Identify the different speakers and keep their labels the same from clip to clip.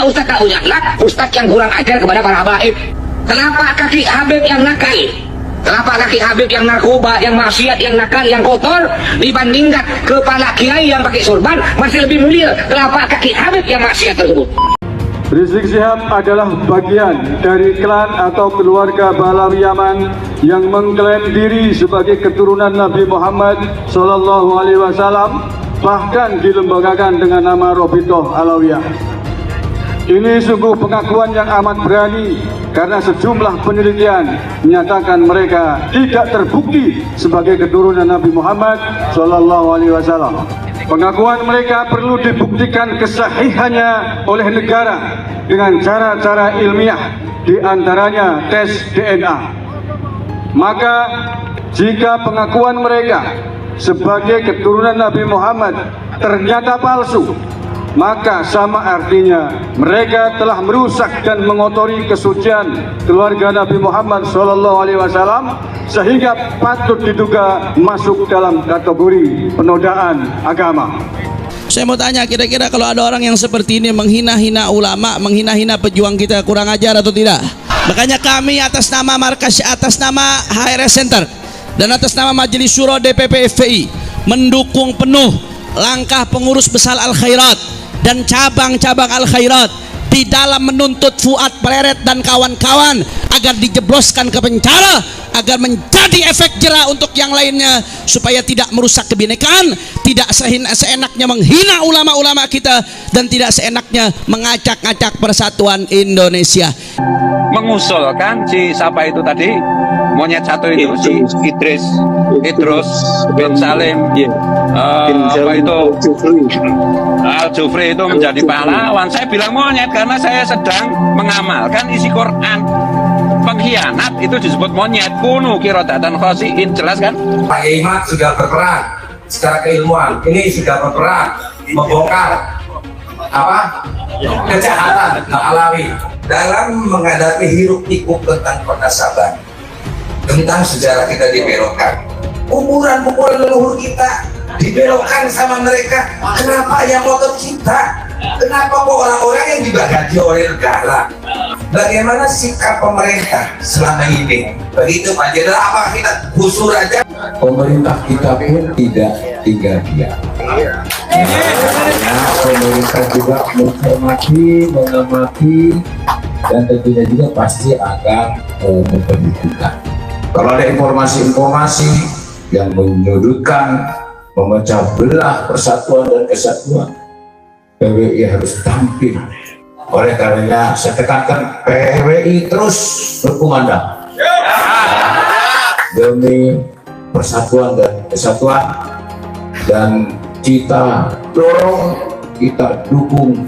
Speaker 1: Ustaz tak punya anak, Ustaz yang kurang ajar kepada para habaib. Kenapa kaki Habib yang nakal? Kenapa kaki Habib yang narkoba, yang maksiat, yang nakal, yang kotor dibandingkan kepala kiai yang pakai sorban masih lebih mulia? Kenapa kaki Habib yang maksiat tersebut?
Speaker 2: Rizik Syihab adalah bagian dari klan atau keluarga Ba'alawi Yaman yang mengklaim diri sebagai keturunan Nabi Muhammad SAW, bahkan dilembagakan dengan nama Robitoh Alawiyah. Ini sungguh pengakuan yang amat berani karena sejumlah penelitian menyatakan mereka tidak terbukti sebagai keturunan Nabi Muhammad SAW. Pengakuan mereka perlu dibuktikan kesahihannya oleh negara dengan cara-cara ilmiah, diantaranya tes DNA. Maka jika pengakuan mereka sebagai keturunan Nabi Muhammad ternyata palsu, maka sama artinya mereka telah merusak dan mengotori kesucian keluarga Nabi Muhammad SAW, sehingga patut diduga masuk dalam kategori penodaan agama.
Speaker 3: Saya mau tanya, kira-kira kalau ada orang yang seperti ini menghina-hina ulama, menghina-hina pejuang kita, kurang ajar atau tidak? Makanya kami atas nama markas, atas nama HRS Center dan atas nama Majelis Syuro DPP FPI mendukung penuh langkah pengurus besar Al-Khairat dan cabang-cabang Al-Khairat di dalam menuntut Fuad Pleret dan kawan-kawan agar dijebloskan ke penjara, agar menjadi efek jera untuk yang lainnya, supaya tidak merusak kebinekaan, tidak seenaknya menghina ulama-ulama kita, dan tidak seenaknya mengacak-acak persatuan Indonesia.
Speaker 4: Mengusulkan si siapa itu tadi, monyet satu itu, si Idrus bin Salim, apa itu Al-Jufri itu menjadi pahlawan. Saya bilang monyet karena saya sedang mengamalkan isi Quran. Pengkhianat itu disebut monyet. Kunu kirodatan khosiin, jelas kan?
Speaker 5: Pak Imam sudah berperan secara keilmuan, ini sudah berperan membongkar apa kejahatan Ba'alawi dalam menghadapi hiruk pikuk tentang pernasaban, tentang sejarah kita dibelokkan, kuburan-kuburan leluhur kita dibelokkan sama mereka. Kenapa yang motor kita? Kenapa kok orang-orang yang dibagati oleh negara? Bagaimana sikap pemerintah selama ini? Begitu Pak Jenderal, apa kita gusur aja?
Speaker 6: Pemerintah kita pun tidak tinggal diam. Pemerintah juga mengamati, dan tentunya juga pasti akan memperhitungkan. Kalau ada informasi-informasi yang menyudutkan, memecah belah persatuan dan kesatuan, PWI harus tampil. Oleh karenanya saya tekankan, PWI terus berkumandang demi persatuan dan kesatuan, dan kita dorong, kita dukung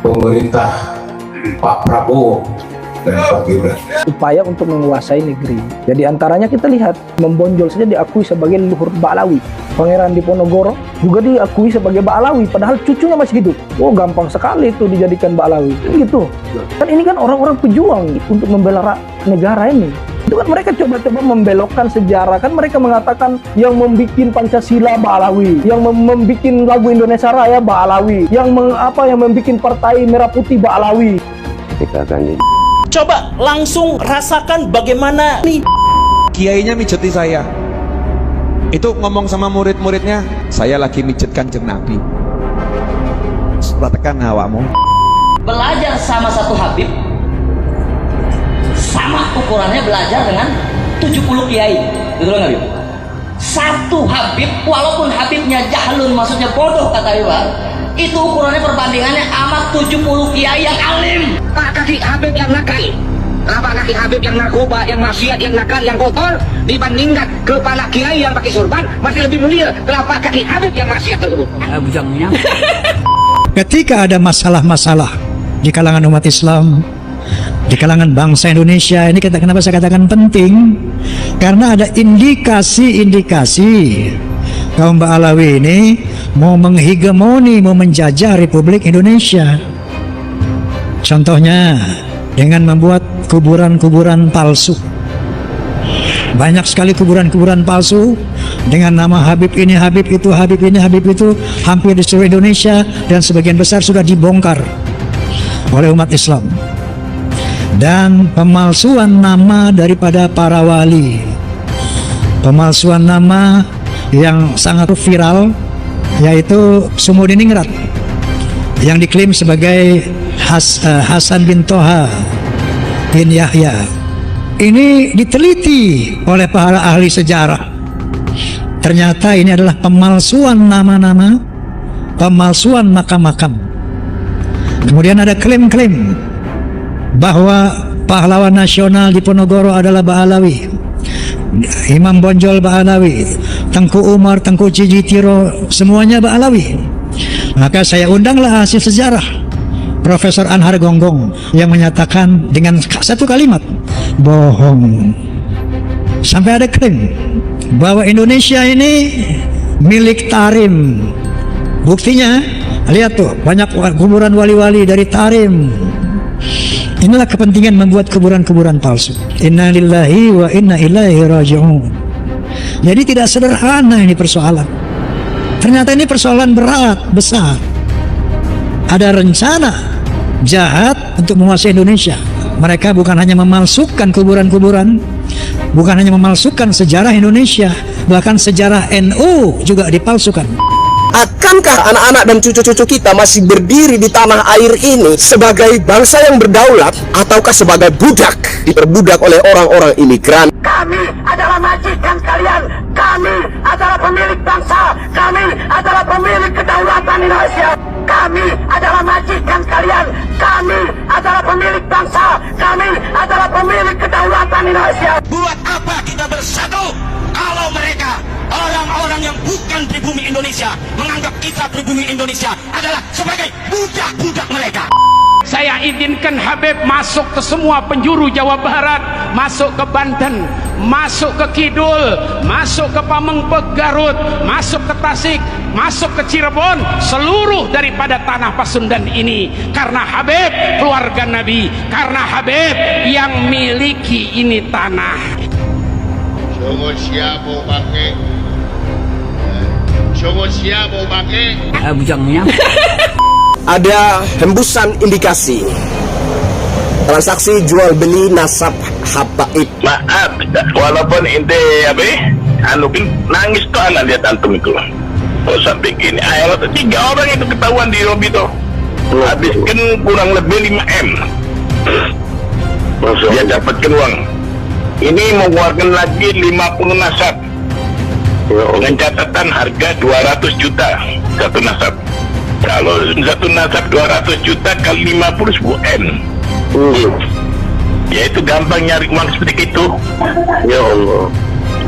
Speaker 6: pemerintah Pak Prabowo dan Pak Gibran.
Speaker 7: Upaya untuk menguasai negeri. Jadi antaranya kita lihat, membonjol saja diakui sebagai leluhur Ba'alawi. Pangeran Diponegoro juga diakui sebagai Ba'alawi, padahal cucunya masih hidup. Oh, gampang sekali itu dijadikan Ba'alawi. Gitu. Kan ini kan orang-orang pejuang untuk membela negara ini. Itu kan mereka coba-coba membelokkan sejarah. Kan mereka mengatakan yang membuat Pancasila Ba'alawi, yang membuat lagu Indonesia Raya Ba'alawi, yang membuat Partai Merah Putih Ba'alawi.
Speaker 3: Coba langsung rasakan bagaimana nih
Speaker 8: kiainya mijeti saya. Itu ngomong sama murid-muridnya, saya lagi mijet Kanjeng Nabi. Perhatikan awakmu.
Speaker 9: Belajar sama satu Habib, sama ukurannya belajar dengan 70 kiai. Betul nggak, Habib? Satu Habib, walaupun Habibnya jahlun, maksudnya bodoh kata Iwan, itu ukurannya perbandingannya amat 70 kiai yang alim.
Speaker 1: Pak kaki Habib yang nakal, kenapa kaki Habib yang narkoba, yang maksiat, yang nakal, yang kotor dibandingkan kepala kiai yang pakai sorban masih lebih mulia? Kenapa kaki Habib yang maksiat tersebut?
Speaker 9: Bujangnya.
Speaker 10: Ketika ada masalah-masalah di kalangan umat Islam, di kalangan bangsa Indonesia ini, kenapa saya katakan penting? Karena ada indikasi-indikasi kaum Ba'alawi ini mau menghegemoni, mau menjajah Republik Indonesia. Contohnya dengan membuat kuburan-kuburan palsu. Banyak sekali kuburan-kuburan palsu dengan nama Habib ini, Habib itu, Habib ini, Habib itu, hampir di seluruh Indonesia, dan sebagian besar sudah dibongkar. oleh umat Islam, dan pemalsuan nama daripada para wali, pemalsuan nama yang sangat viral, yaitu Sumudiningrat yang diklaim sebagai Hasan bin Toha bin Yahya. Ini diteliti oleh para ahli sejarah. Ternyata ini adalah pemalsuan nama-nama, pemalsuan makam-makam. Kemudian ada klaim-klaim bahwa pahlawan nasional di Ponorogo adalah Ba'alawi, Imam Bonjol Ba'alawi, Tengku Umar, Tengku Cijitiro, semuanya Ba'alawi. Maka saya undanglah hasil sejarah Profesor Anhar Gonggong yang menyatakan dengan satu kalimat, bohong. Sampai ada klaim bahwa Indonesia ini milik Tarim. Buktinya, lihat tuh, banyak kuburan wali-wali dari Tarim. Inilah kepentingan membuat kuburan-kuburan palsu. Inna lillahi wa inna ilaihi raji'un. Jadi tidak sederhana ini persoalan. Ternyata ini persoalan berat, besar. Ada rencana jahat untuk menguasai Indonesia. Mereka bukan hanya memalsukan kuburan-kuburan, bukan hanya memalsukan sejarah Indonesia, bahkan sejarah NU juga dipalsukan.
Speaker 11: Akankah anak-anak dan cucu-cucu kita masih berdiri di tanah air ini sebagai bangsa yang berdaulat, ataukah sebagai budak, diperbudak oleh orang-orang imigran?
Speaker 12: Kami adalah majikan kalian. Kami adalah pemilik bangsa. Kami adalah pemilik kedaulatan Indonesia. Kami adalah majikan kalian. Kami adalah pemilik bangsa. Kami adalah pemilik kedaulatan Indonesia.
Speaker 1: Buat apa kita bersatu kalau mereka orang-orang yang bukan pribumi Indonesia menganggap kita pribumi Indonesia adalah sebagai budak-budak mereka?
Speaker 13: Saya izinkan Habib masuk ke semua penjuru Jawa Barat, masuk ke Banten, masuk ke Kidul, masuk ke Pamengpeuk Garut, masuk ke Tasik, masuk ke Cirebon, seluruh daripada tanah Pasundan ini. Karena Habib keluarga Nabi, karena Habib yang miliki ini tanah.
Speaker 14: Sungut siap mau pakai, sungut siap mau pakai.
Speaker 9: Bujangnya.
Speaker 11: Ada hembusan indikasi transaksi jual beli nasab habaib.
Speaker 14: Maaf, walaupun ente nangis tuh anak lihat antum itu. Oh sampai gini, akhirnya 3 orang itu ketahuan di lobby tuh. Habiskan kurang lebih 5 M. Dia dapatkan uang. Ini mengeluarkan lagi 50 nasab dengan catatan harga 200 juta satu nasab. Kalau satu nasab 200 juta kali 50 10 M. Ya itu gampang nyari uang seperti itu. Ya Allah.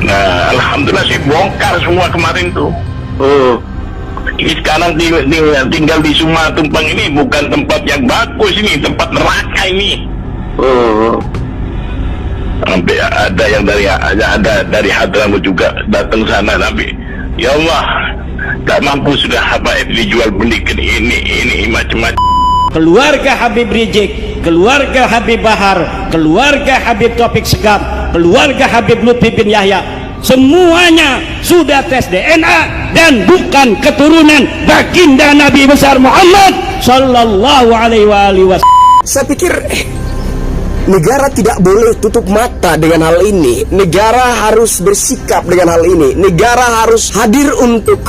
Speaker 14: Nah alhamdulillah sih bongkar semua kemarin tuh. Ini sekarang tinggal di Suma Tumpang ini bukan tempat yang bagus, ini tempat neraka ini. Sampai ada yang dari Hadramut juga datang sana, tapi ya Allah tak mampu sudah Habaib dijual belikan ini macam-macam.
Speaker 13: Keluarga Habib Rizik, keluarga Habib Bahar, keluarga Habib Taufik Segaf, keluarga Habib Lutfi bin Yahya, semuanya sudah tes DNA dan bukan keturunan baginda Nabi besar Muhammad sallallahu alaihi wasallam.
Speaker 11: Saya pikir negara tidak boleh tutup mata dengan hal ini. Negara harus bersikap dengan hal ini. Negara harus hadir untuk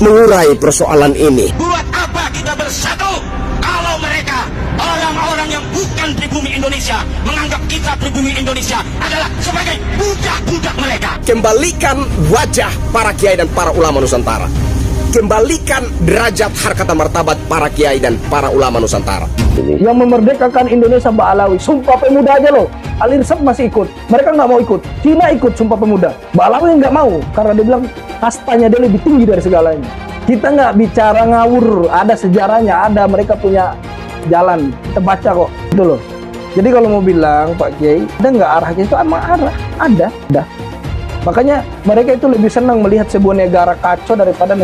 Speaker 11: mengurai persoalan ini.
Speaker 1: Buat apa kita bersatu kalau mereka orang-orang yang bukan pribumi Indonesia menganggap kita pribumi Indonesia adalah sebagai budak-budak mereka?
Speaker 11: Kembalikan wajah para kiai dan para ulama Nusantara. Kembalikan derajat harkat dan martabat para kiai dan para ulama Nusantara.
Speaker 7: Yang memerdekakan Indonesia Ba'alawi, Sumpah Pemuda aja loh. Al-Irsad masih ikut, mereka nggak mau ikut. Cina ikut Sumpah Pemuda, Ba'alawi nggak mau karena dia bilang kastanya dia lebih tinggi dari segalanya. Kita nggak bicara ngawur, ada sejarahnya, ada mereka punya jalan, kita baca kok, gitu loh. Jadi kalau mau bilang Pak Kiai, ada nggak arah itu? Emang arah, ada. Makanya mereka itu lebih senang melihat sebuah negara kacau daripada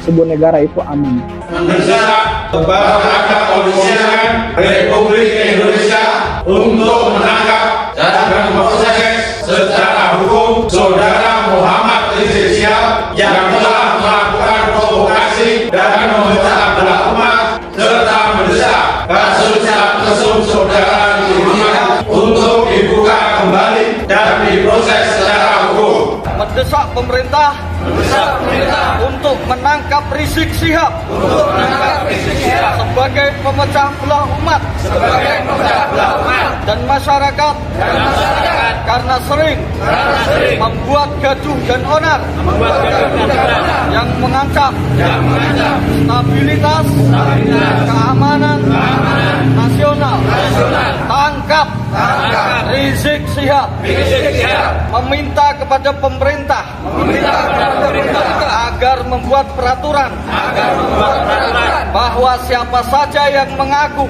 Speaker 7: sebuah negara itu aman.
Speaker 14: Mendesak kepada kepolisian Republik Indonesia untuk menangkap dan memproses secara hukum saudara Muhammad Rizik Syihab yang telah melakukan provokasi dan memecah belah umat serta mendesak kasusnya
Speaker 15: mesum saudara Muhammad untuk dibuka kembali dan diproses secara hukum.
Speaker 16: Mendesak pemerintah untuk menangkap Rizik Syihab sebagai pemecah belah umat dan masyarakat karena sering membuat gaduh dan onar yang mengancam stabilitas keamanan nasional. Tangkap Rizik Syihab. Meminta kepada pemerintah agar membuat peraturan bahwa siapa saja yang mengaku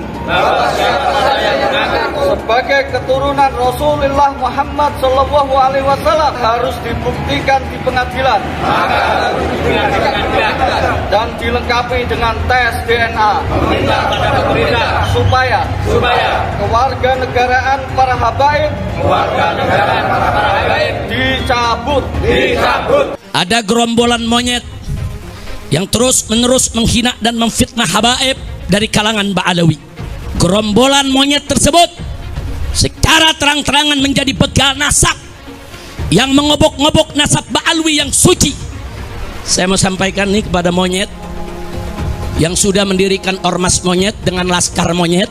Speaker 16: sebagai keturunan Rasulullah Muhammad SAW harus dibuktikan di pengadilan dan dilengkapi dengan tes DNA supaya kewarganegaraan para habaib dicabut.
Speaker 3: Ada gerombolan monyet yang terus-menerus menghina dan memfitnah habaib dari kalangan Ba'alawi. Gerombolan monyet tersebut secara terang-terangan menjadi begal nasab yang mengobok-ngobok nasab Ba'alawi yang suci. Saya mau sampaikan nih kepada monyet yang sudah mendirikan ormas monyet dengan laskar monyet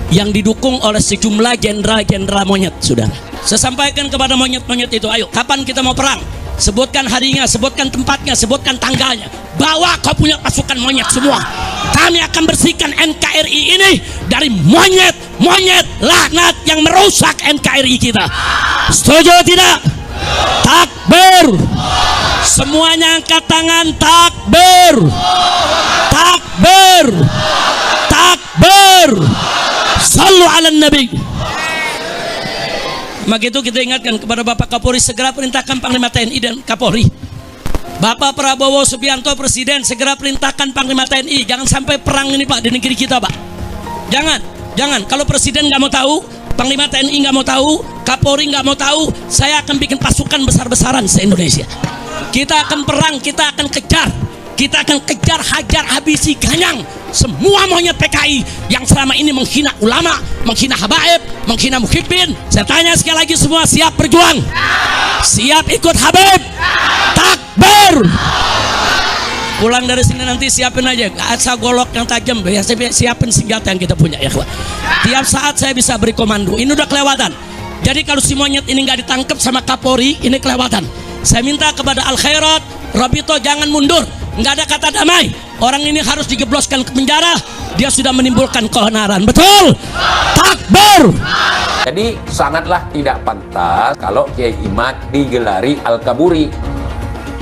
Speaker 3: yang didukung oleh sejumlah jenderal-jenderal monyet, saudara. Saya sampaikan kepada monyet-monyet itu, ayo, kapan kita mau perang? Sebutkan harinya, sebutkan tempatnya, sebutkan tanggalnya. Bawa kau punya pasukan monyet semua. Kami akan bersihkan NKRI ini dari monyet laknat yang merusak NKRI kita. Setuju tidak? Takbir. Semuanya angkat tangan. Takbir. Takbir. Takbir. Sallu ala Nabi. Maka itu kita ingatkan kepada Bapak Kapolri, segera perintahkan Panglima TNI dan Kapolri. Bapak Prabowo Subianto Presiden, segera perintahkan Panglima TNI. Jangan sampai perang ini Pak di negeri kita Pak. Jangan. Kalau Presiden nggak mau tahu, Panglima TNI nggak mau tahu, Kapolri nggak mau tahu, saya akan bikin pasukan besar-besaran se-Indonesia. Kita akan perang, kita akan kejar. Kita akan kejar, hajar, habisi, ganyang semua monyet PKI yang selama ini menghina ulama, menghina habaib, menghina muhibbin. Saya tanya sekali lagi, semua siap berjuang? Siap ikut Habib? Takbir. Pulang dari sini nanti siapin aja asa golok yang tajam, ya, siapin senjata yang kita punya ya. Tiap saat saya bisa beri komando. Ini udah kelewatan. Jadi kalau si monyet ini nggak ditangkap sama Kapolri, ini kelewatan. Saya minta kepada Al Khairat, Rabito jangan mundur. Nggak ada kata damai. Orang ini harus digebloskan ke penjara. Dia sudah menimbulkan keonaran. Betul? Takbir.
Speaker 17: Jadi sangatlah tidak pantas kalau Kiai Imad digelari Al-Kaburi.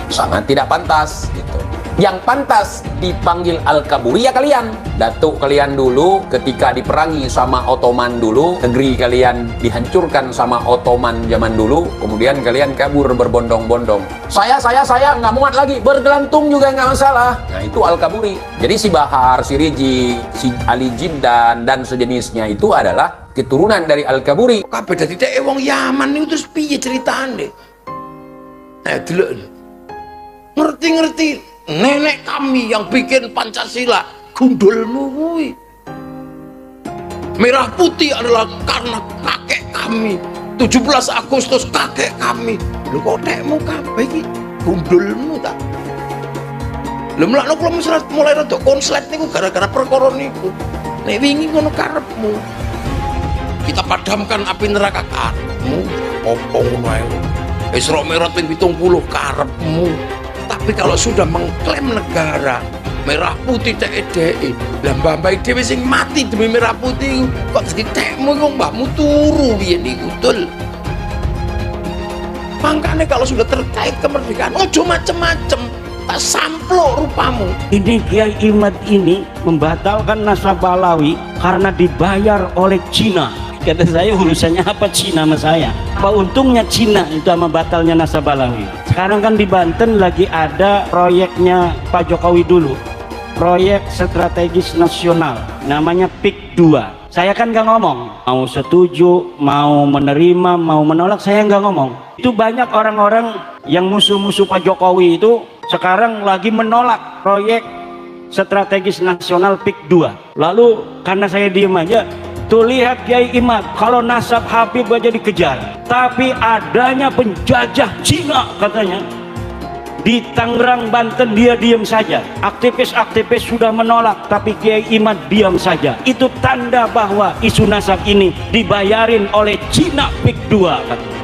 Speaker 17: Sangat tidak pantas gitu. Yang pantas dipanggil Al-Kaburi ya kalian. Datuk kalian dulu ketika diperangi sama Ottoman dulu, negeri kalian dihancurkan sama Ottoman zaman dulu, kemudian kalian kabur berbondong-bondong. Saya nggak muat lagi, bergelantung juga nggak masalah. Nah itu Al-Kaburi. Jadi si Bahar, si Riji, si Ali Jibdan dan sejenisnya itu adalah keturunan dari Al-Kaburi.
Speaker 18: Kabeh dadi dhek wong Yaman niku terus piye ceritane? Delok. Ngerti-ngerti nenek kami yang bikin Pancasila, gundulmu kuwi. Merah putih adalah karena kakek kami. 17 Agustus kakek kami. Lho kok dekmu kabeh iki gundulmu ta? Lho mlakno kula mulai rada konslet niku gara-gara perkara niku. Nek wingi ngono karepmu. Kita padamkan api neraka karepmu. Opo ngono ae. Isra Mi'raj ping 70 karepmu. Tapi kalau sudah mengklaim negara merah putih TEDI, lah mbak-mbak dhewe sing mati demi merah putih kok dadi tekmu kok mbakmu turu piye niku betul. Makanya kalau sudah terkait kemerdekaan ojo macem-macem, tak samplok rupamu.
Speaker 19: Ini Kiai Imad ini membatalkan nasabah Ba'alawi karena dibayar oleh Cina. Kata saya, urusannya apa Cina sama saya? Apa untungnya Cina itu sama batalnya nasabah Ba'alawi? Sekarang kan di Banten lagi ada proyeknya Pak Jokowi dulu, proyek strategis nasional, namanya PIK 2. Saya kan nggak ngomong, mau setuju, mau menerima, mau menolak, saya nggak ngomong. Itu banyak orang-orang yang musuh-musuh Pak Jokowi itu sekarang lagi menolak proyek strategis nasional PIK 2. Lalu karena saya diem aja, Tuh lihat Kiai Imad, kalau nasab Habib aja dikejar. Tapi adanya penjajah Cina katanya di Tangerang, Banten, dia diam saja. Aktivis-aktivis sudah menolak, tapi Kiai Imad diam saja. Itu tanda bahwa isu nasab ini dibayarin oleh Cina PIK 2 katanya.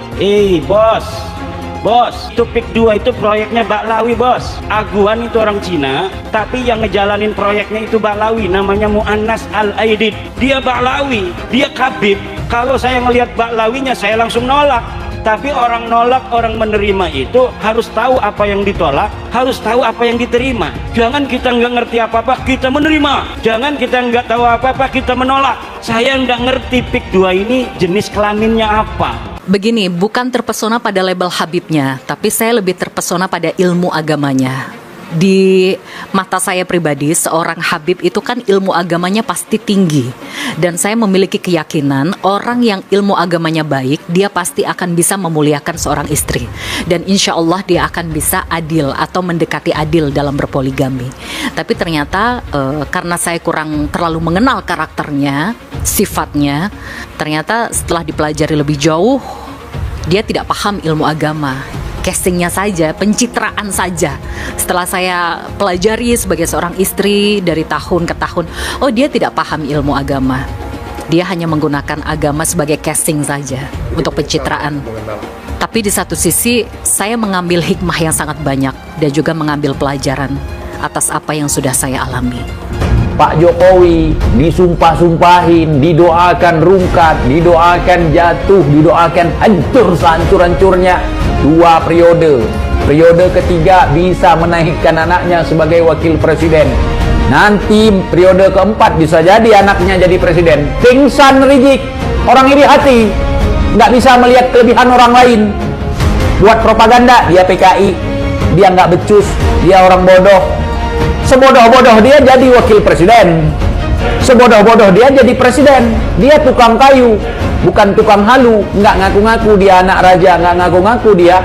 Speaker 19: Bos, itu PIK 2 itu proyeknya Baklawi bos. Aguan itu orang Cina, tapi yang ngejalanin proyeknya itu Baklawi, namanya Mu'annas Al-Aidid. Dia Baklawi, dia Habib. Kalau saya ngelihat Baklawinya saya langsung nolak. Tapi orang nolak, orang menerima itu harus tahu apa yang ditolak, harus tahu apa yang diterima. Jangan kita nggak ngerti apa-apa kita menerima, jangan kita nggak tahu apa-apa kita menolak. Saya nggak ngerti PIK 2 ini jenis kelaminnya apa.
Speaker 20: Begini, bukan terpesona pada label Habibnya, tapi saya lebih terpesona pada ilmu agamanya. Di mata saya pribadi, seorang Habib itu kan ilmu agamanya pasti tinggi. Dan saya memiliki keyakinan orang yang ilmu agamanya baik, dia pasti akan bisa memuliakan seorang istri. Dan insya Allah dia akan bisa adil atau mendekati adil dalam berpoligami. Tapi ternyata karena saya kurang terlalu mengenal karakternya, sifatnya, ternyata setelah dipelajari lebih jauh, dia tidak paham ilmu agama. Castingnya saja, pencitraan saja. Setelah saya pelajari sebagai seorang istri dari tahun ke tahun, oh dia tidak paham ilmu agama. Dia hanya menggunakan agama sebagai casting saja untuk pencitraan. Tapi di satu sisi saya mengambil hikmah yang sangat banyak dan juga mengambil pelajaran atas apa yang sudah saya alami.
Speaker 21: Pak Jokowi disumpah-sumpahin, didoakan rungkat, didoakan jatuh, didoakan hancur sehancur-hancurnya 2 periode. Periode ketiga bisa menaikkan anaknya sebagai wakil presiden. Nanti periode keempat bisa jadi anaknya jadi presiden. Pingsan Rizik, orang iri hati, nggak bisa melihat kelebihan orang lain. Buat propaganda, dia PKI, dia nggak becus, dia orang bodoh. Sebodoh-bodoh dia jadi wakil presiden, sebodoh-bodoh dia jadi presiden. Dia tukang kayu, bukan tukang halu. Nggak ngaku-ngaku dia anak raja, nggak ngaku-ngaku dia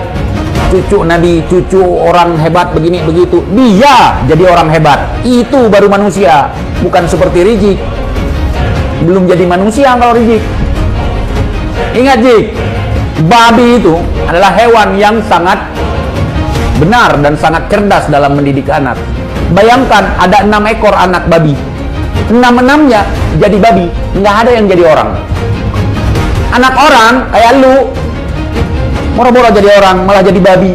Speaker 21: cucu nabi, cucu orang hebat begini begitu. Dia jadi orang hebat, itu baru manusia, bukan seperti Rizik. Belum jadi manusia kalau Rizik. Ingat Zik, babi itu adalah hewan yang sangat benar dan sangat cerdas dalam mendidik anak. Bayangkan ada 6 ekor anak babi, 6-6-nya jadi babi, nggak ada yang jadi orang. Anak orang kayak lu, moro-moro jadi orang, malah jadi babi.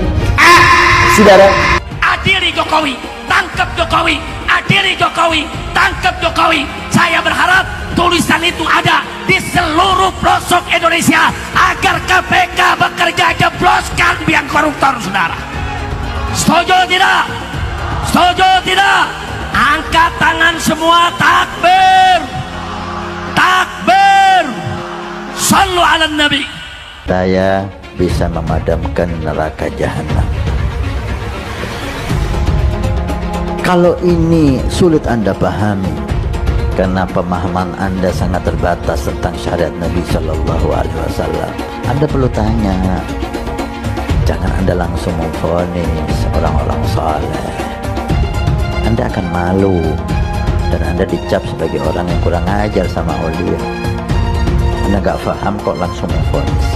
Speaker 21: Saudara,
Speaker 12: Adili Jokowi, tangkap Jokowi, adili Jokowi, tangkap Jokowi. Saya berharap tulisan itu ada di seluruh pelosok Indonesia agar KPK bekerja jebloskan biang koruptor, saudara. Setuju tidak? Setuju tidak? Angkat tangan semua, takbir, takbir, sallu ala nabi.
Speaker 22: Saya bisa memadamkan neraka jahanam. Kalau ini sulit Anda pahami karena pemahaman Anda sangat terbatas tentang syariat Nabi Shallallahu Alaihi Wasallam, Anda perlu tanya. Jangan Anda langsung memvonis orang-orang saleh. Anda akan malu dan Anda dicap sebagai orang yang kurang ajar sama aulia. Anda nggak paham kok langsung memvonis.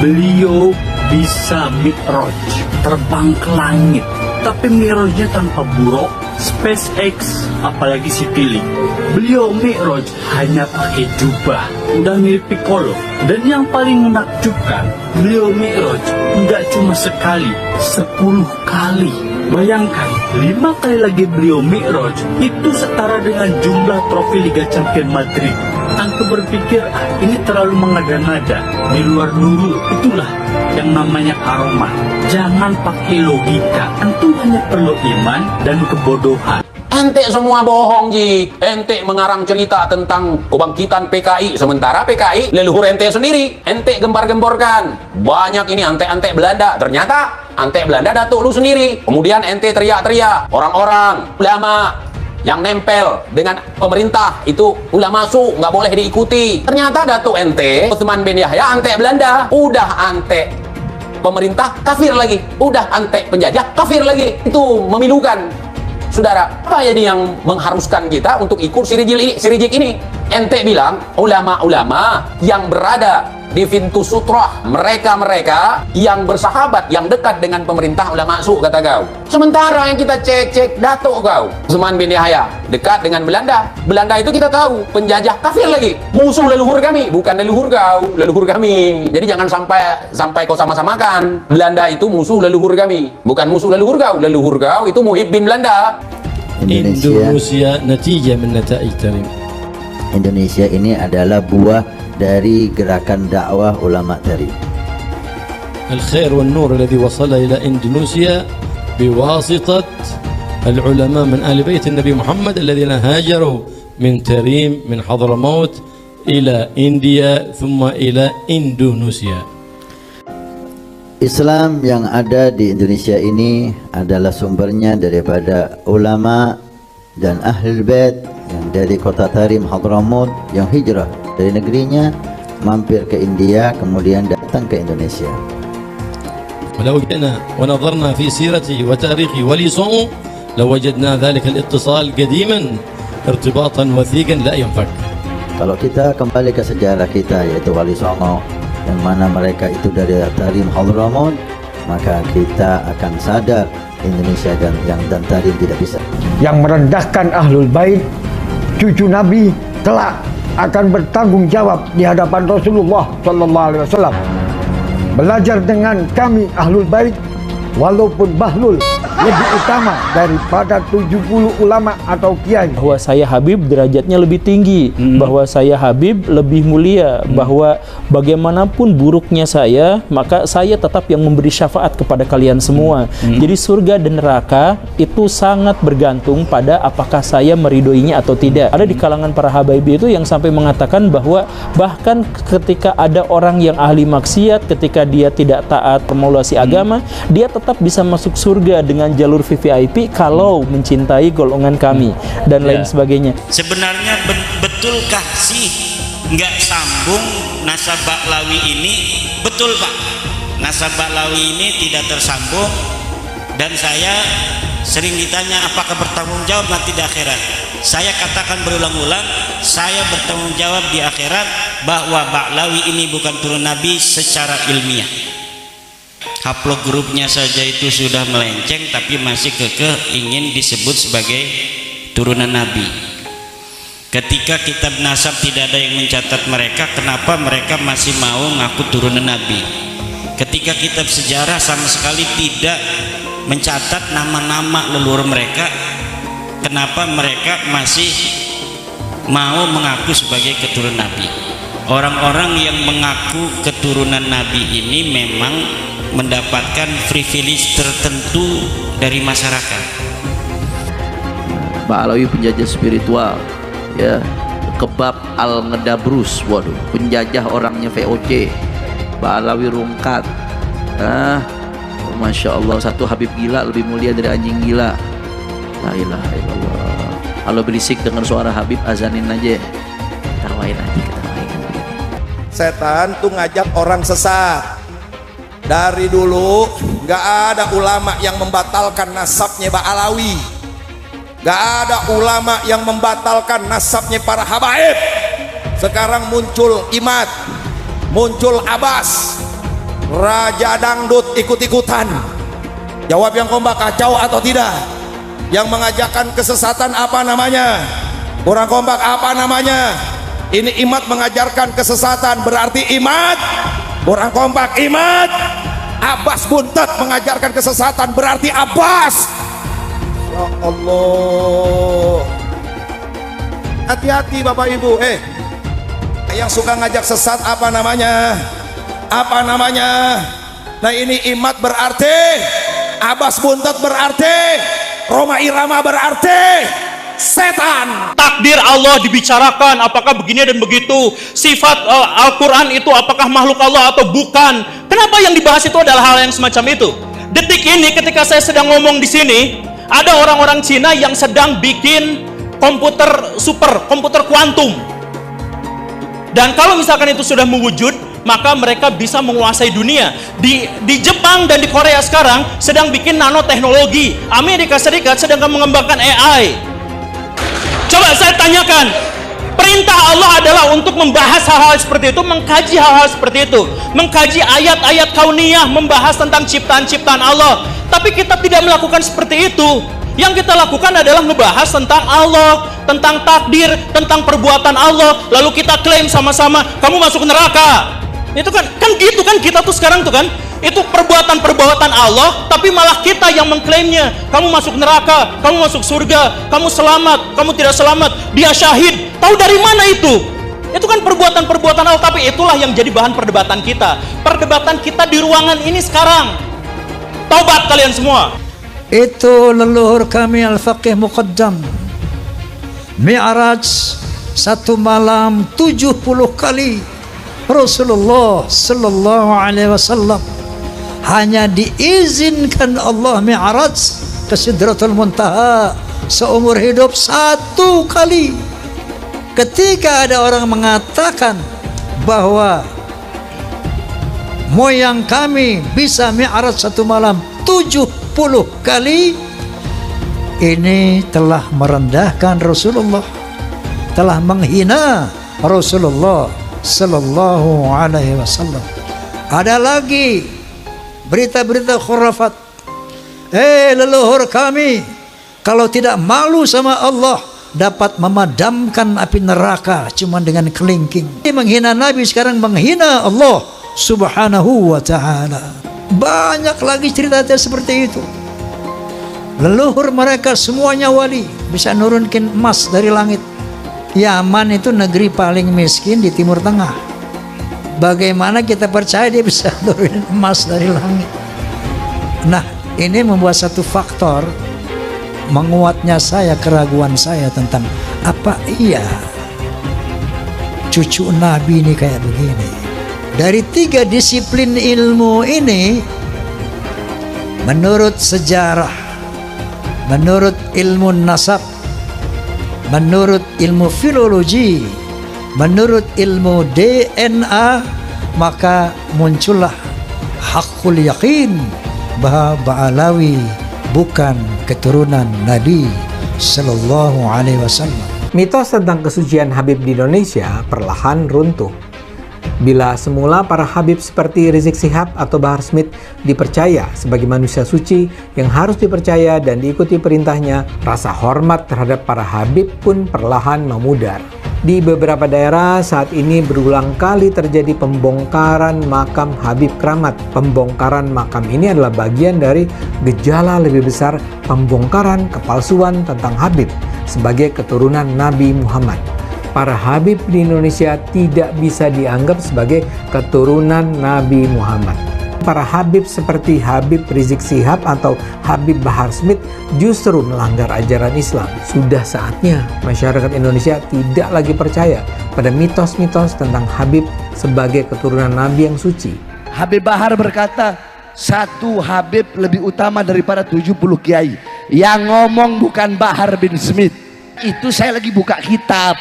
Speaker 23: Beliau bisa mi'raj, terbang ke langit, tapi mi'rajnya tanpa buruk, SpaceX, apalagi Citylink. Beliau mi'raj hanya pakai jubah, udah mirip Piccolo. Dan yang paling menakjubkan, beliau mi'raj nggak cuma sekali, 10 kali. Bayangkan, 5 kali lagi beliau mi'raj, itu setara dengan jumlah trofi Liga Champions Madrid. Antum berpikir, ini terlalu mengada-ngada, di luar dulu. Itulah yang namanya karomah. Jangan pakai logika, antum hanya perlu iman dan kebodohan.
Speaker 17: Ente semua bohong, Ji. Ente mengarang cerita tentang kebangkitan PKI, sementara PKI leluhur ente sendiri. Ente gempar-gemborkan. Banyak ini ante-ante Belanda. Ternyata ante Belanda datuk lu sendiri. Kemudian ente teriak-teriak. Orang-orang, ulama yang nempel dengan pemerintah itu ulama masuk, nggak boleh diikuti. Ternyata datuk ente, Utsman bin Yahya, ante Belanda. Udah ante pemerintah, kafir lagi. Udah ante penjajah, kafir lagi. Itu memilukan. Saudara, apa ini yang mengharuskan kita untuk ikut sirijik ini? Ente bilang, ulama-ulama yang berada di pintu sutrah, mereka-mereka yang bersahabat, yang dekat dengan pemerintah ulama su, kata kau. Sementara yang kita cek datuk kau, Utsman bin Yahya, dekat dengan Belanda. Belanda itu kita tahu, penjajah kafir lagi. Musuh leluhur kami, bukan leluhur kau, leluhur kami. Jadi jangan sampai kau sama-samakan. Belanda itu musuh leluhur kami, bukan musuh leluhur kau. Leluhur kau itu muhibbin Belanda.
Speaker 2: Indonesia natijah min nata'ij tarim.
Speaker 22: Indonesia ini adalah buah dari gerakan dakwah ulama tarim.
Speaker 2: الخير والنور الذي وصل إلى إندونيسيا بواسطة العلماء من آل بيت النبي محمد الذين هاجروا من تريم من حضرموت إلى إنديا ثم إلى إندونيسيا.
Speaker 22: Islam yang ada di Indonesia ini adalah sumbernya daripada ulama dan ahlul bait yang dari kota Tarim Hadramaut yang hijrah dari negerinya mampir ke India kemudian datang ke Indonesia.
Speaker 2: ولو جئنا ونظرنا في سيرته وتاريخه ولسانه لوجدنا ذلك الاتصال قديما ارتباطا وثيقا لا ينفك.
Speaker 22: Kalau kita kembali ke sejarah kita yaitu Wali Songo yang mana mereka itu dari Tarim Hadramaut, maka kita akan sadar Indonesia dan Tarim tidak bisa.
Speaker 4: Yang merendahkan Ahlul Bait, cucu Nabi, kelak akan bertanggung jawab di hadapan Rasulullah Sallallahu Alaihi Wasallam. Belajar dengan kami Ahlul Bait, walaupun Bahlul lebih utama daripada 70 ulama atau kiai.
Speaker 5: Bahwa saya Habib derajatnya lebih tinggi, bahwa saya Habib lebih mulia, bahwa bagaimanapun buruknya saya, maka saya tetap yang memberi syafaat kepada kalian semua. Jadi surga dan neraka itu sangat bergantung pada apakah saya meridoinya atau tidak. Ada di kalangan para habaib itu yang sampai mengatakan bahwa bahkan ketika ada orang yang ahli maksiat, ketika dia tidak taat formulasi agama, dia tetap bisa masuk surga dengan jalur VVIP kalau mencintai golongan kami dan lain sebagainya.
Speaker 24: Sebenarnya betulkah sih nggak sambung nasab Ba'lawi ini? Betul Pak, nasab Ba'lawi ini tidak tersambung dan saya sering ditanya apakah bertanggung jawab nanti di akhirat. Saya katakan berulang-ulang, saya bertanggung jawab di akhirat bahwa Ba'lawi ini bukan turun Nabi secara ilmiah. Haplog grupnya saja itu sudah melenceng tapi masih kekeh ingin disebut sebagai turunan Nabi. Ketika kitab nasab tidak ada yang mencatat mereka, kenapa mereka masih mau ngaku turunan Nabi? Ketika kitab sejarah sama sekali tidak mencatat nama-nama leluhur mereka, kenapa mereka masih mau mengaku sebagai keturunan Nabi? Orang-orang yang mengaku keturunan Nabi ini memang mendapatkan privilege tertentu dari masyarakat.
Speaker 3: Ba'lawi penjajah spiritual, ya, kebab al-ngedabrus, waduh, penjajah orangnya VOC, Ba'lawi rungkat, Masya Allah, satu Habib gila lebih mulia dari anjing gila. La ilaha illallah. Kalau berisik dengar suara Habib, azanin aja, ketawain aja, ketawain.
Speaker 18: Setan tuh ngajak orang sesat. Dari dulu gak ada ulama yang membatalkan nasabnya Ba'lawi, gak ada ulama yang membatalkan nasabnya para habaib. Sekarang muncul Imad, muncul Abbas, Raja Dangdut ikut-ikutan. Jawab yang kompak, kacau atau tidak? Yang mengajakkan kesesatan apa namanya? Kurang kompak apa namanya? Ini Imad mengajarkan kesesatan, berarti Imad. Kurang kompak, Imad. Abbas Buntet mengajarkan kesesatan, berarti Abbas. Ya Allah, hati-hati Bapak Ibu. Yang suka ngajak sesat apa namanya? Apa namanya? Nah ini Imad berarti, Abbas Buntet berarti, Roma Irama berarti setan.
Speaker 25: Takdir Allah dibicarakan, apakah begini dan begitu. Sifat Al-Quran itu apakah makhluk Allah atau bukan. Kenapa yang dibahas itu adalah hal yang semacam itu? Detik ini ketika saya sedang ngomong di sini, ada orang-orang Cina yang sedang bikin komputer super, komputer kuantum. Dan kalau misalkan itu sudah mewujud, maka mereka bisa menguasai dunia. Di Jepang dan di Korea sekarang sedang bikin nanoteknologi. Amerika Serikat sedang mengembangkan AI. Coba saya tanyakan, perintah Allah adalah untuk membahas hal-hal seperti itu, mengkaji hal-hal seperti itu, mengkaji ayat-ayat kauniyah, membahas tentang ciptaan-ciptaan Allah. Tapi kita tidak melakukan seperti itu. Yang kita lakukan adalah membahas tentang Allah, tentang takdir, tentang perbuatan Allah, lalu kita klaim sama-sama, kamu masuk neraka. Itu kan gitu kan kita tuh sekarang tuh kan, itu perbuatan-perbuatan Allah, tapi malah kita yang mengklaimnya. Kamu masuk neraka, kamu masuk surga, kamu selamat, kamu tidak selamat, dia syahid. Tahu dari mana itu? Itu kan perbuatan-perbuatan Allah, tapi itulah yang jadi bahan perdebatan kita. Perdebatan kita di ruangan ini sekarang. Taubat kalian semua.
Speaker 6: Itu leluhur kami Al-Faqih Muqaddam. Mi'raj satu malam 70 kali. Rasulullah sallallahu alaihi wasallam hanya diizinkan Allah mi'raj ke Sidratul Muntaha seumur hidup 1 kali. Ketika ada orang mengatakan bahwa moyang kami bisa mi'raj 1 malam 70 kali, ini telah merendahkan Rasulullah, telah menghina Rasulullah sallallahu alaihi wasallam. Ada lagi berita-berita khurafat. Leluhur kami kalau tidak malu sama Allah dapat memadamkan api neraka cuma dengan kelingking. Ini menghina Nabi, sekarang menghina Allah subhanahu wa ta'ala. Banyak lagi cerita seperti itu. Leluhur mereka semuanya wali, bisa nurunkan emas dari langit. Yaman itu negeri paling miskin di Timur Tengah. Bagaimana kita percaya dia bisa nurunin emas dari langit? Nah, ini membuat satu faktor menguatnya saya, keraguan saya tentang apa iya cucu Nabi ini kayak begini. Dari 3 disiplin ilmu ini, menurut sejarah, menurut ilmu nasab, menurut ilmu filologi, menurut ilmu DNA, maka muncullah hakul yakin bahwa Ba'alawi bukan keturunan Nabi sallallahu alaihi wasallam.
Speaker 8: Mitos tentang kesucian Habib di Indonesia perlahan runtuh. Bila semula para Habib seperti Rizik Syihab atau Bahar Smith dipercaya sebagai manusia suci yang harus dipercaya dan diikuti perintahnya, rasa hormat terhadap para Habib pun perlahan memudar. Di beberapa daerah saat ini berulang kali terjadi pembongkaran makam Habib Keramat. Pembongkaran makam ini adalah bagian dari gejala lebih besar pembongkaran kepalsuan tentang Habib sebagai keturunan Nabi Muhammad. Para Habib di Indonesia tidak bisa dianggap sebagai keturunan Nabi Muhammad. Para Habib seperti Habib Rizik Syihab atau Habib Bahar Smith justru melanggar ajaran Islam. Sudah saatnya masyarakat Indonesia tidak lagi percaya pada mitos-mitos tentang Habib sebagai keturunan Nabi yang suci.
Speaker 9: Habib Bahar berkata, satu Habib lebih utama daripada 70 kiai. Yang ngomong bukan Bahar bin Smith. Itu saya lagi buka kitab,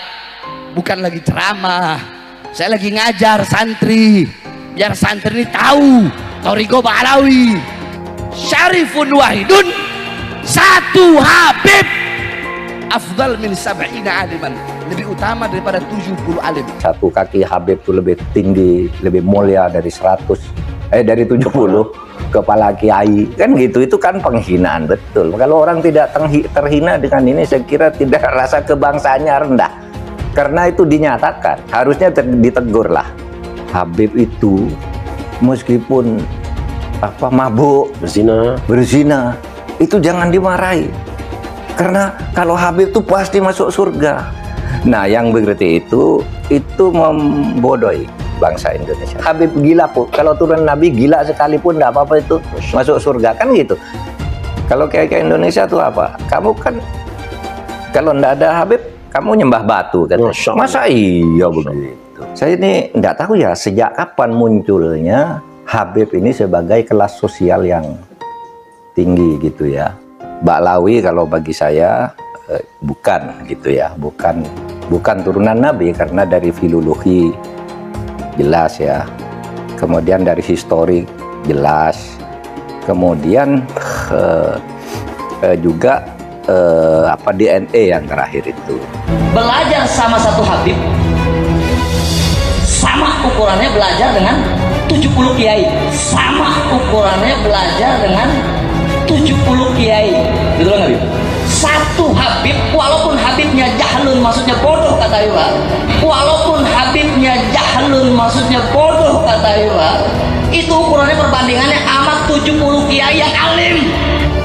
Speaker 9: bukan lagi ceramah. Saya lagi ngajar santri, biar santri ini tahu Thariqah Ba'alawi syarifun wahidun, satu Habib afdal min sab'ina aliman, lebih utama daripada 70 alim.
Speaker 10: Satu kaki Habib itu lebih tinggi, lebih mulia dari 70 kepala kiai, kan gitu. Itu kan penghinaan betul. Kalau orang tidak terhina dengan ini, saya kira tidak, rasa kebangsaannya rendah. Karena itu dinyatakan, harusnya ditegur lah. Habib itu meskipun mabuk, berzina, itu jangan dimarahi. Karena kalau Habib itu pasti masuk surga. Nah, yang begitu itu membodohi bangsa Indonesia. Habib gila pun, kalau turun Nabi gila sekalipun tidak apa-apa itu masuk surga, kan gitu. Kalau kayak Indonesia tuh apa? Kamu kan kalau tidak ada Habib, kamu nyembah batu kan? Masa iya begitu? Saya ini tidak tahu ya sejak kapan munculnya Habib ini sebagai kelas sosial yang tinggi gitu ya. Ba'alawi kalau bagi saya bukan gitu ya, bukan turunan Nabi, karena dari filologi jelas ya kemudian dari histori jelas, kemudian juga DNA yang terakhir itu.
Speaker 1: Belajar sama satu Habib sama ukurannya belajar dengan 70 kiai, sama ukurannya belajar dengan 70 kiai, gitu loh Habib. Satu Habib, walaupun Habibnya jahlun maksudnya bodoh kata Iwan, walaupun Habibnya jahlun maksudnya bodoh kata Iwan, itu ukurannya perbandingannya amat 70 kiai yang alim.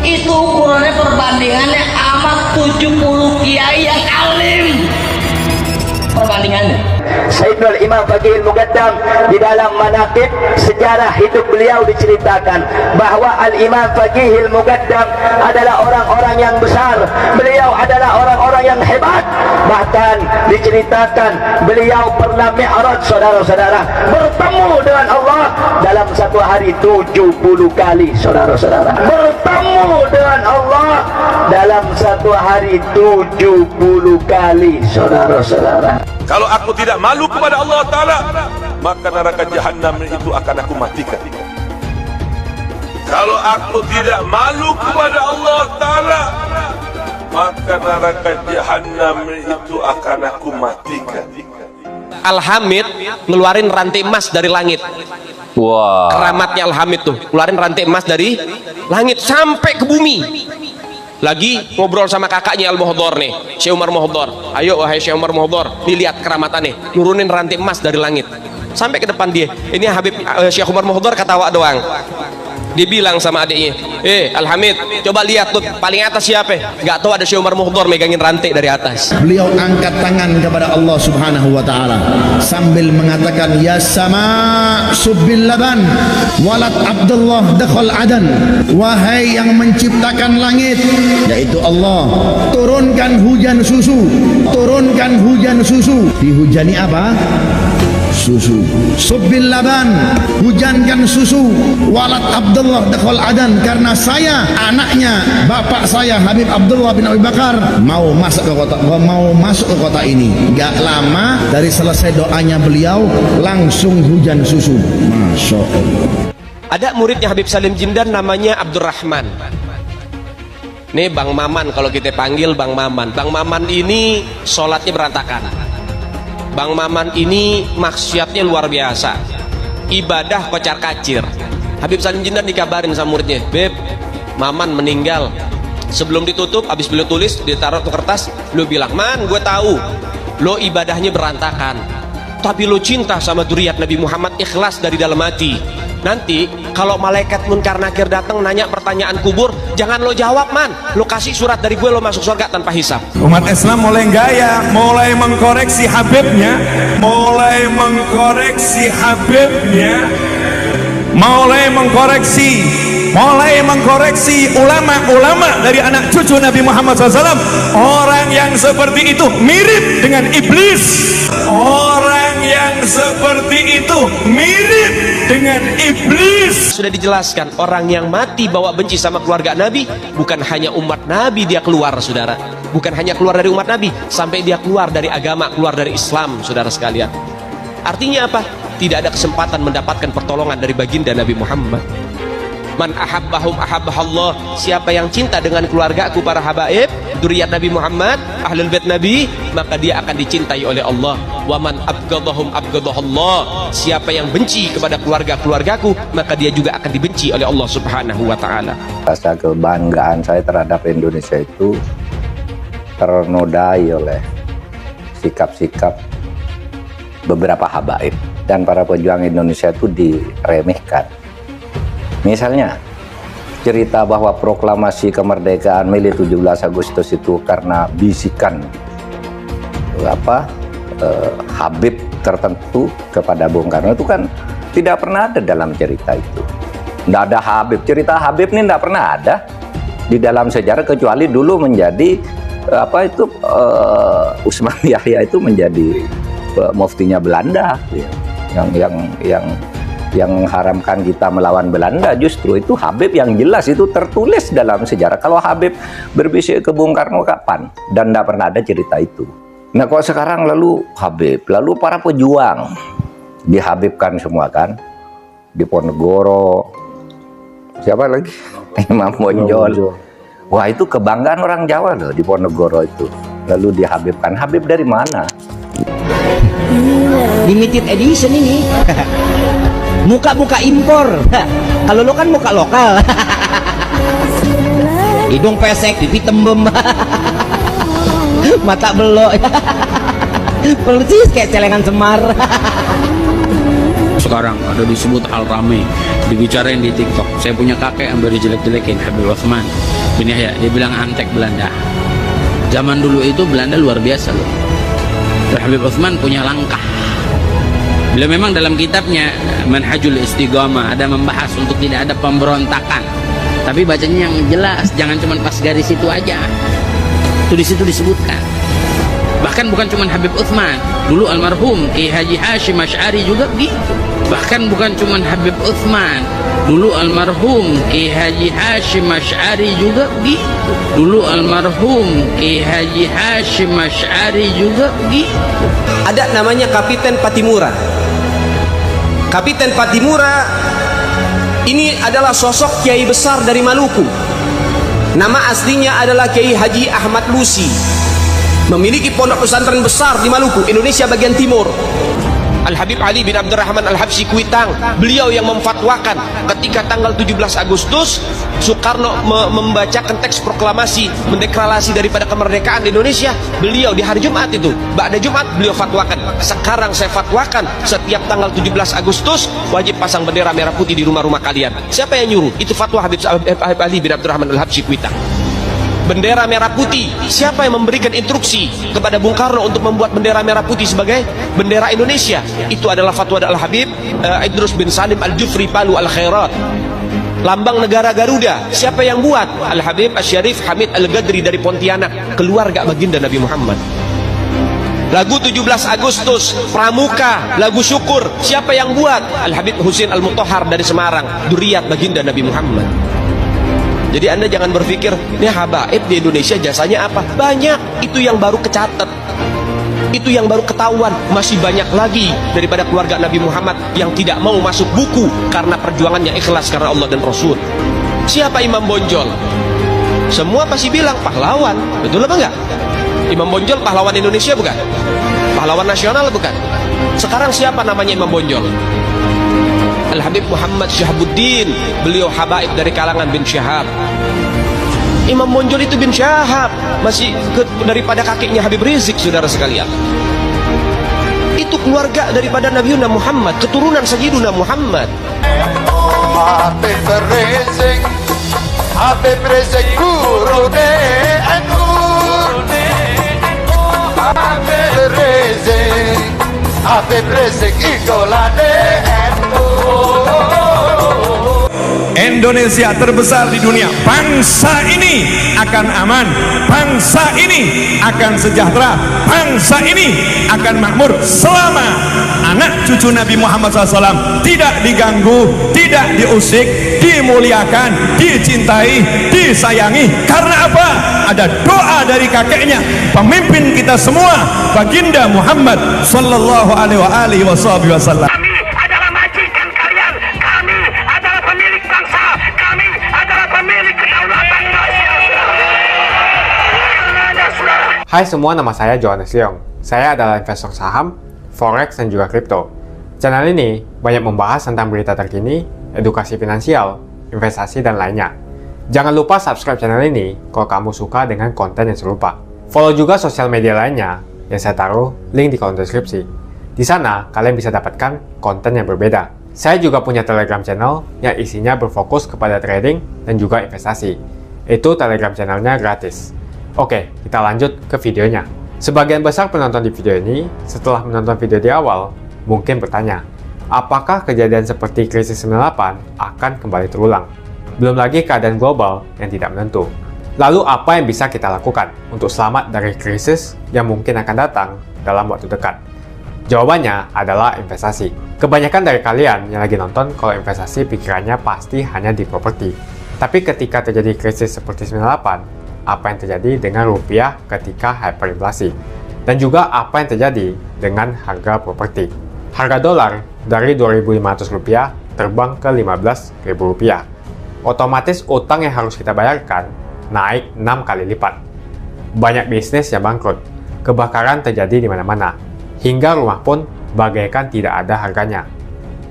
Speaker 1: Itu ukurannya perbandingannya amat 70 kiai yang alim. Perbandingannya
Speaker 12: Sayyidul Imam Faqihil Muqaddam di dalam manaqib sejarah hidup beliau diceritakan bahwa Al-Imam Faqihil Muqaddam adalah orang-orang yang besar, beliau adalah orang-orang yang hebat. Bahkan diceritakan beliau pernah mi'raj, saudara-saudara, bertemu dengan Allah dalam satu hari 70 kali, saudara-saudara, bertemu dengan Allah dalam satu hari 70 kali, saudara-saudara.
Speaker 15: Kalau aku tidak malu kepada Allah Ta'ala, maka neraka jahanam itu akan aku matikan. Kalau aku tidak malu kepada Allah Ta'ala, maka neraka jahanam itu akan aku matikan.
Speaker 18: Al-Hamid ngeluarin rantai emas dari langit.
Speaker 21: Wah.
Speaker 18: Keramatnya Al-Hamid tuh, ngeluarin rantai emas dari langit sampai ke bumi. Lagi ngobrol sama kakaknya Al-Muhdhar nih, Syekh Umar Muhdhar. Ayo wahai Syekh Umar Muhdhar, lihat keramatannya, nurunin rantai emas dari langit sampai ke depan dia. Ini Habib Syekh Umar Muhdhar ketawa doang. Dia bilang sama adiknya, Al-Hamid, coba lihat tuh paling atas siapa? Gak tahu, ada Syekh Umar Muhdhar megangin rantai dari atas.
Speaker 7: Beliau angkat tangan kepada Allah Subhanahu wa taala sambil mengatakan, ya sama subbil laban walat Abdullah dakhal adan. Wahai yang menciptakan langit, yaitu Allah, turunkan hujan susu, turunkan hujan susu. Dihujani apa? Susu. Subbil laban, hujankan susu. Walat Abdullah dakhal adan, karena saya anaknya bapak saya Habib Abdullah bin Abi Bakar mau masuk ke kota ini. Gak lama dari selesai doanya beliau langsung hujan susu. Masya Allah.
Speaker 18: Ada muridnya Habib Salim Jindan namanya Abdurrahman. Nih Bang Maman, kalau kita panggil Bang Maman. Bang Maman ini sholatnya berantakan. Bang Maman ini maksiatnya luar biasa, ibadah kocar kacir. Habib Salim Jindan dikabarin sama muridnya, Beb, Maman meninggal. Sebelum ditutup, habis beliau tulis, ditaruh ke kertas, lo bilang, Man, gue tahu lo ibadahnya berantakan, tapi lo cinta sama dzurriyyat Nabi Muhammad, ikhlas dari dalam hati. Nanti kalau malaikat munkar nakir datang nanya pertanyaan kubur, jangan lo jawab, Man, lo kasih surat dari gue, lo masuk surga tanpa hisab.
Speaker 15: Umat Islam mulai gaya, mulai mengkoreksi Habibnya, mulai mengkoreksi Habibnya, mulai mengkoreksi ulama-ulama dari anak cucu Nabi Muhammad SAW. Orang yang seperti itu mirip dengan iblis. Orang yang seperti itu mirip dengan iblis.
Speaker 18: Sudah dijelaskan, orang yang mati bawa benci sama keluarga Nabi, bukan hanya umat Nabi dia keluar, saudara. Bukan hanya keluar dari umat Nabi, sampai dia keluar dari agama, keluar dari Islam, saudara sekalian. Artinya apa? Tidak ada kesempatan mendapatkan pertolongan dari baginda Nabi Muhammad. Man ahabbahum ahabbahallah. Siapa yang cinta dengan keluargaku para habaib, dzurriyyat Nabi Muhammad, ahlul bait Nabi, maka dia akan dicintai oleh Allah. Wa man abghadahum abghadahallah. Siapa yang benci kepada keluargaku, maka dia juga akan dibenci oleh Allah Subhanahu wa taala.
Speaker 10: Rasa kebanggaan saya terhadap Indonesia itu ternodai oleh sikap-sikap beberapa habaib, dan para pejuang Indonesia itu diremehkan. Misalnya cerita bahwa proklamasi kemerdekaan Mei 17 Agustus itu karena bisikan Habib tertentu kepada Bung Karno, itu kan tidak pernah ada dalam cerita itu. Tidak ada Habib, cerita Habib ini tidak pernah ada di dalam sejarah, kecuali dulu menjadi Usman Yahya itu menjadi muftinya Belanda, yang mengharamkan kita melawan Belanda. Justru itu Habib yang jelas itu tertulis dalam sejarah. Kalau Habib berbisik ke Bung Karno kapan? Dan tidak pernah ada cerita itu. Nah kok sekarang lalu Habib, lalu para pejuang dihabibkan semua kan? Diponegoro. Siapa lagi? Imam Bonjol. Wah, itu kebanggaan orang Jawa loh, Diponegoro itu. Lalu dihabibkan. Habib dari mana?
Speaker 11: Limited edition ini. Muka-muka impor. Kalau lo kan muka lokal. Hidung pesek, pipi tembem. Mata belok. Persis kayak celengan Semar.
Speaker 13: Sekarang ada disebut hal rame, dibicarain di TikTok. Saya punya kakek yang jelek-jelekin Habib Utsman bin Yahya. Dia bilang antek Belanda. Zaman dulu itu Belanda luar biasa loh. Dan Habib Utsman punya langkah. Bila memang dalam kitabnya Manhajul Istiqamah ada membahas untuk tidak ada pemberontakan, tapi bacanya yang jelas, jangan cuma pas garis itu aja. Itu di situ disebutkan. Bahkan bukan cuma Habib Utsman, dulu almarhum Ki Haji Hashim Asy'ari juga begitu. Bahkan bukan cuma Habib Utsman, dulu almarhum Ki Haji Hashim Asy'ari juga begitu. Dulu almarhum Ki Haji Hashim Asy'ari juga begitu.
Speaker 14: Ada namanya Kapiten Patimura. Kapiten Patimura ini adalah sosok kiai besar dari Maluku. Nama aslinya adalah Kiai Haji Ahmad Lusi. Memiliki pondok pesantren besar di Maluku, Indonesia bagian timur. Al-Habib Ali bin Abdurrahman Al-Habsyi Kuitang, beliau yang memfatwakan ketika tanggal 17 Agustus Soekarno membacakan teks proklamasi mendeklarasi daripada kemerdekaan di Indonesia. Beliau di hari Jumat itu, ba'da Jumat beliau fatwakan, sekarang saya fatwakan setiap tanggal 17 Agustus wajib pasang bendera merah putih di rumah-rumah kalian. Siapa yang nyuruh? Itu fatwa Habib Ali bin Abdurrahman Al-Habsyi Kuitang. Bendera merah putih, siapa yang memberikan instruksi kepada Bung Karno untuk membuat bendera merah putih sebagai bendera Indonesia? Itu adalah fatwa Al-Habib Idrus bin Salim Al-Jufri Palu Al-Khairat. Lambang negara Garuda, siapa yang buat? Al-Habib Asy-Syarif Hamid Al-Gadri dari Pontianak, keluarga baginda Nabi Muhammad. Lagu 17 Agustus, Pramuka, lagu syukur, siapa yang buat? Al-Habib Husin Al-Mutahhar dari Semarang, dzurriyyat baginda Nabi Muhammad. Jadi Anda jangan berpikir, ini habaib di Indonesia jasanya apa? Banyak, itu yang baru kecatat. Itu yang baru ketahuan. Masih banyak lagi daripada keluarga Nabi Muhammad yang tidak mau masuk buku karena perjuangannya ikhlas karena Allah dan Rasul. Siapa Imam Bonjol? Semua pasti bilang pahlawan. Betul apa enggak? Imam Bonjol pahlawan Indonesia bukan? Pahlawan nasional bukan? Sekarang siapa namanya Imam Bonjol? Al-Habib Muhammad Syahabuddin, beliau habaib dari kalangan bin Syahab. Imam Bonjol itu bin Syahab, masih daripada kakeknya Habib Rizik, saudara sekalian. Itu keluarga daripada Nabi Muhammad, keturunan Sayyiduna Muhammad. Habib Rizik, Habib Rizik guru de NU, Habib Rizik, Habib Rizik idola de NU.
Speaker 15: Indonesia terbesar di dunia. Bangsa ini akan aman, bangsa ini akan sejahtera, bangsa ini akan makmur selama anak cucu Nabi Muhammad SAW tidak diganggu, tidak diusik, dimuliakan, dicintai, disayangi. Karena apa? Ada doa dari kakeknya, pemimpin kita semua, baginda Muhammad sallallahu alaihi wasallam.
Speaker 8: Hai semua, nama saya Johannes Leong. Saya adalah investor saham, forex, dan juga kripto. Channel ini banyak membahas tentang berita terkini, edukasi finansial, investasi, dan lainnya. Jangan lupa subscribe channel ini kalau kamu suka dengan konten yang serupa. Follow juga sosial media lainnya yang saya taruh link di kolom deskripsi. Di sana kalian bisa dapatkan konten yang berbeda. Saya juga punya Telegram channel yang isinya berfokus kepada trading dan juga investasi. Itu Telegram channelnya gratis. Oke, kita lanjut ke videonya. Sebagian besar penonton di video ini, setelah menonton video di awal, mungkin bertanya, apakah kejadian seperti krisis 98 akan kembali terulang? Belum lagi keadaan global yang tidak menentu. Lalu apa yang bisa kita lakukan untuk selamat dari krisis yang mungkin akan datang dalam waktu dekat? Jawabannya adalah investasi. Kebanyakan dari kalian yang lagi nonton kalau investasi pikirannya pasti hanya di properti. Tapi ketika terjadi krisis seperti 98, apa yang terjadi dengan rupiah ketika hyperinflasi, dan juga apa yang terjadi dengan harga properti. Harga dolar dari 2.500 rupiah
Speaker 16: terbang ke Rp15.000. Otomatis utang yang harus kita bayarkan naik 6 kali lipat. Banyak bisnis yang bangkrut, kebakaran terjadi di mana-mana, hingga rumah pun bagaikan tidak ada harganya.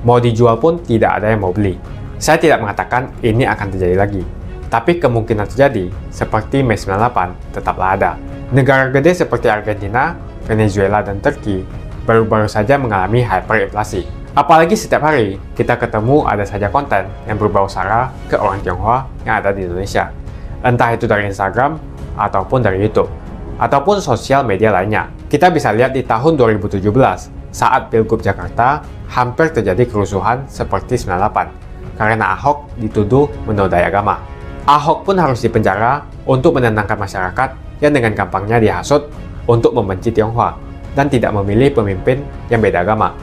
Speaker 16: Mau dijual pun tidak ada yang mau beli. Saya tidak mengatakan ini akan terjadi lagi, tapi kemungkinan terjadi seperti Mei 98 tetaplah ada. Negara gede seperti Argentina, Venezuela, dan Turki baru-baru saja mengalami hyperinflasi. Apalagi setiap hari kita ketemu ada saja konten yang berbau sara ke orang Tionghoa yang ada di Indonesia. Entah itu dari Instagram, ataupun dari YouTube, ataupun sosial media lainnya. Kita bisa lihat di tahun 2017, saat Pilgub Jakarta, hampir terjadi kerusuhan seperti 98, karena Ahok dituduh menodai agama. Ahok pun harus dipenjara untuk menenangkan masyarakat yang dengan gampangnya dihasut untuk membenci Tionghoa, dan tidak memilih pemimpin yang beda agama.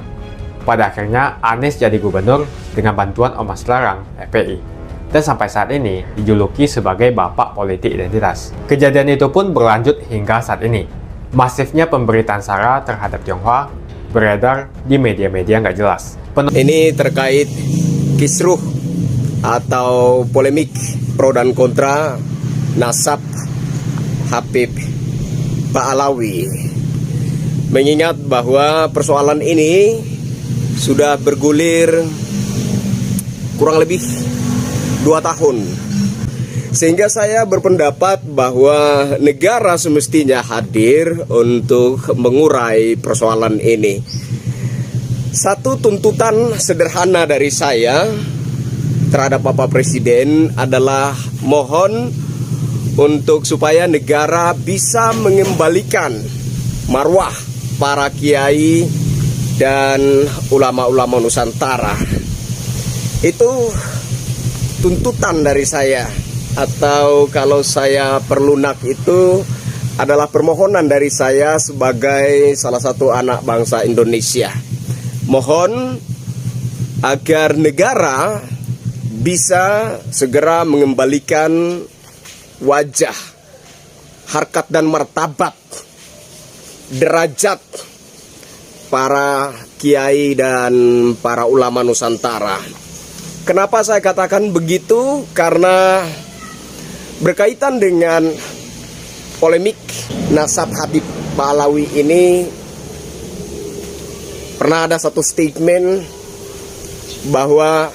Speaker 16: Pada akhirnya, Anies jadi gubernur dengan bantuan Ormas Terlarang FPI. Dan sampai saat ini dijuluki sebagai Bapak Politik Identitas. Kejadian itu pun berlanjut hingga saat ini. Masifnya pemberitaan sara terhadap Tionghoa beredar di media-media nggak jelas.
Speaker 14: Ini terkait kisruh atau polemik pro dan kontra nasab Habib Ba'alawi. Mengingat bahwa persoalan ini sudah bergulir kurang lebih 2 tahun. Sehingga saya berpendapat bahwa negara semestinya hadir untuk mengurai persoalan ini. Satu tuntutan sederhana dari saya terhadap Bapak Presiden adalah mohon untuk supaya negara bisa mengembalikan marwah para kiai dan ulama-ulama Nusantara. Itu tuntutan dari saya, atau kalau saya perlunak itu adalah permohonan dari saya sebagai salah satu anak bangsa Indonesia. Mohon agar negara bisa segera mengembalikan wajah, harkat dan martabat, derajat para kiai dan para ulama Nusantara. Kenapa saya katakan begitu? Karena berkaitan dengan polemik nasab Habib Ba'alawi ini, pernah ada satu statement bahwa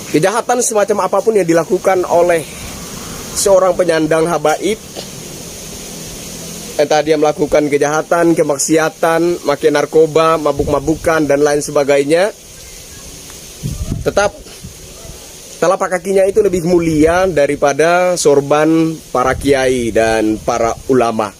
Speaker 14: kejahatan semacam apapun yang dilakukan oleh seorang penyandang habaib, entah dia melakukan kejahatan, kemaksiatan, makan narkoba, mabuk-mabukan, dan lain sebagainya, tetap telapak kakinya itu lebih mulia daripada sorban para kiai dan para ulama.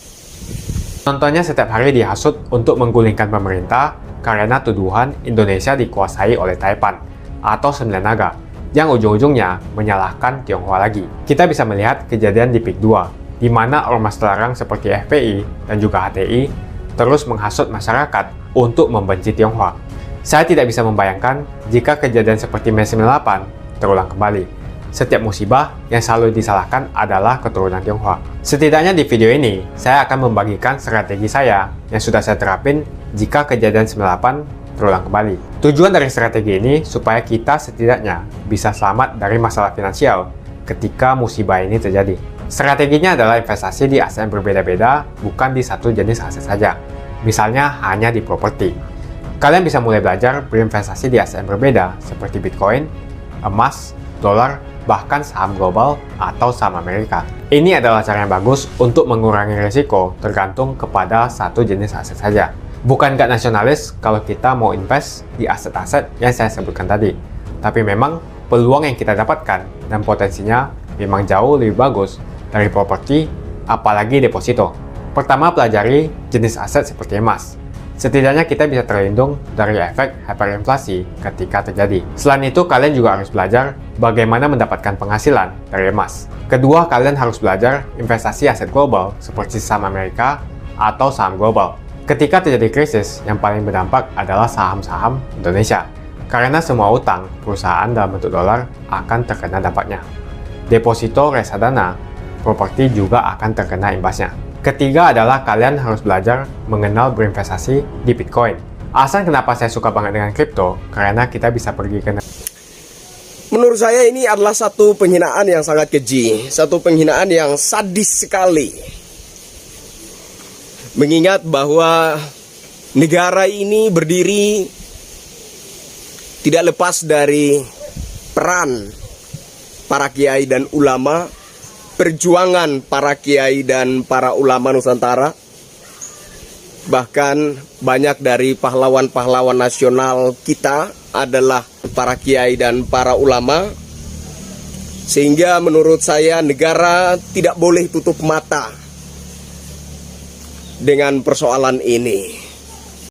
Speaker 16: Contohnya setiap hari dihasut untuk menggulingkan pemerintah karena tuduhan Indonesia dikuasai oleh Taipan atau Sembilan Naga, yang ujung-ujungnya menyalahkan Tionghoa lagi. Kita bisa melihat kejadian di PIK 2, di mana ormas terlarang seperti FPI dan juga HTI terus menghasut masyarakat untuk membenci Tionghoa. Saya tidak bisa membayangkan jika kejadian seperti Mei 98 terulang kembali. Setiap musibah yang selalu disalahkan adalah keturunan Tionghoa. Setidaknya di video ini, saya akan membagikan strategi saya yang sudah saya terapin jika kejadian 98 terulang kembali. Tujuan dari strategi ini supaya kita setidaknya bisa selamat dari masalah finansial ketika musibah ini terjadi. Strateginya adalah investasi di aset yang berbeda-beda, bukan di satu jenis aset saja. Misalnya hanya di properti. Kalian bisa mulai belajar berinvestasi di aset yang berbeda seperti Bitcoin, emas, dolar, bahkan saham global atau saham Amerika. Ini adalah cara yang bagus untuk mengurangi risiko tergantung kepada satu jenis aset saja. Bukan nggak nasionalis kalau kita mau invest di aset-aset yang saya sebutkan tadi. Tapi memang peluang yang kita dapatkan dan potensinya memang jauh lebih bagus dari properti, apalagi deposito. Pertama, pelajari jenis aset seperti emas. Setidaknya kita bisa terlindung dari efek hyperinflasi ketika terjadi. Selain itu, kalian juga harus belajar bagaimana mendapatkan penghasilan dari emas. Kedua, kalian harus belajar investasi aset global seperti saham Amerika atau saham global. Ketika terjadi krisis, yang paling berdampak adalah saham-saham Indonesia. Karena semua utang perusahaan dalam bentuk dolar akan terkena dampaknya. Deposito, reksadana, properti juga akan terkena imbasnya. Ketiga adalah kalian harus belajar mengenal berinvestasi di Bitcoin Alasan kenapa saya suka banget dengan kripto, karena kita bisa pergi ke
Speaker 2: Menurut saya ini adalah satu penghinaan yang sangat keji, satu penghinaan yang sadis sekali. Mengingat bahwa negara ini berdiri tidak lepas dari peran para kiai dan ulama, perjuangan para kiai dan para ulama Nusantara. Bahkan banyak dari pahlawan-pahlawan nasional kita adalah para kiai dan para ulama. Sehingga menurut saya negara tidak boleh tutup mata dengan persoalan ini.